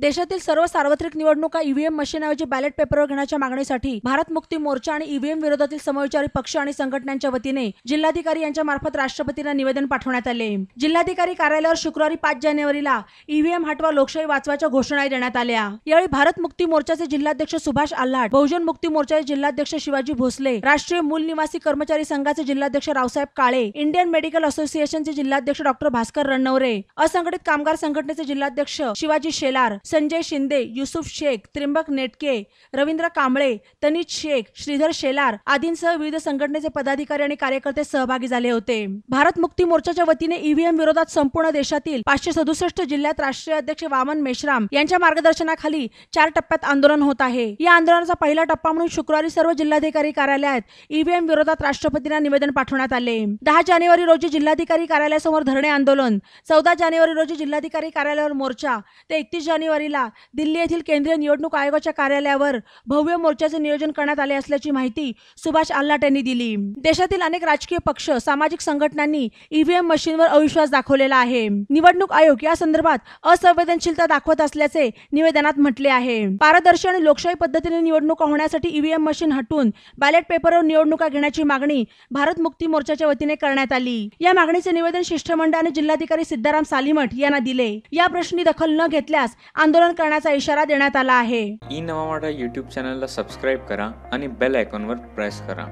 देशातील सर्व सार्वत्रिक निवडणुका ईव्हीएम मशीनऐवजी बॅलेट पेपरवर घेण्याच्या मागणीसाठी भारत मुक्ती मोर्चा आणि ईव्हीएम विरोधातील समविचारी पक्ष आणि संघटनांच्या वतीने जिल्हाधिकारी यांच्या मार्फत राष्ट्रपतींना निवेदन पाठवण्यात आले। जिल्हाधिकारी कार्यालयावर शुक्रवारी 5 जानेवारीला ईव्हीएम हटवा लोकशाही वाचवाच्या घोषणा देण्यात आल्या। यावेळी भारत मुक्ती मोर्चाचे जिल्हाध्यक्ष सुभाष आल्हाट, बहुजन मुक्ती मोर्चाचे जिल्हाध्यक्ष शिवाजी भोसले, राष्ट्रीय मूल निवासी कर्मचारी संघाचे जिल्हाध्यक्ष रावसाहेब काळे, इंडियन मेडिकल असोसिएशनचे जिल्हाध्यक्ष डॉक्टर भास्कर रणनवरे, असंघटित कामगार संघटनेचे जिल्हाध्यक्ष शिवाजी शेलार, संजय शिंदे, युसुफ शेख, त्रिंबक नेटके, रवींद्र कांबळे, तनित शेख, श्रीधर शेलार आदींसह विविध संघटनेचे पदाधिकारी आणि कार्यकर्ते सहभागी झाले होते। भारत मुक्ती मोर्चाच्या वतीने ईव्हीएम विरोधात संपूर्ण देशातील 567 जिल्ह्यात राष्ट्रीय अध्यक्ष वामन मेश्राम यांच्या मार्गदर्शनाखाली 4 टप्प्यात आंदोलन होत आहे। या आंदोलनाचा पहिला टप्पा म्हणून शुक्रवारी सर्व जिल्हाधिकारी कार्यालयात ईव्हीएम विरोधात राष्ट्रपतींना निवेदन पाठवण्यात आले। 10 जानेवारी रोजी जिल्हाधिकारी कार्यालयासमोर धरणे आंदोलन, 14 जानेवारी रोजी जिल्हाधिकारी कार्यालयावर मोर्चा ते 31 जानेवारीला दिल्ली येथील केंद्रीय निवडणूक आयोगाच्या कार्यालयावर भव्य मोर्चाचे नियोजन करण्यात आले असल्याची माहिती सुभाष आल्हाट यांनी दिली। देशातील अनेक राजकीय पक्ष, सामाजिक संघटनांनी ईव्हीएम मशीनवर अविश्वास दाखवलेला आहे। निवडणूक आयोग या संदर्भात असंवेदनशीलता दाखवत असल्याचे निवेदनात म्हटले आहे। पारदर्शी आणि लोकशाही पद्धतीने निवडणुका होण्यासाठी ईव्हीएम मशीन हटवून बॅलेट पेपरवर निवडणुका घेण्याची मागणी भारत मुक्ती मोर्चाच्या वतीने करण्यात आली। या मागणीचे निवेदन शिष्टमंडळाने जिल्हाधिकारी सिद्धाराम सालीमठ यांना दिले। या प्रश्नी दखल न घेतल्यास आंदोलन करण्याचा इशारा देण्यात आला आहे। ई नवा मराठा यूट्यूब चॅनलला सबस्क्राईब करा आणि बेल आयकॉनवर प्रेस करा।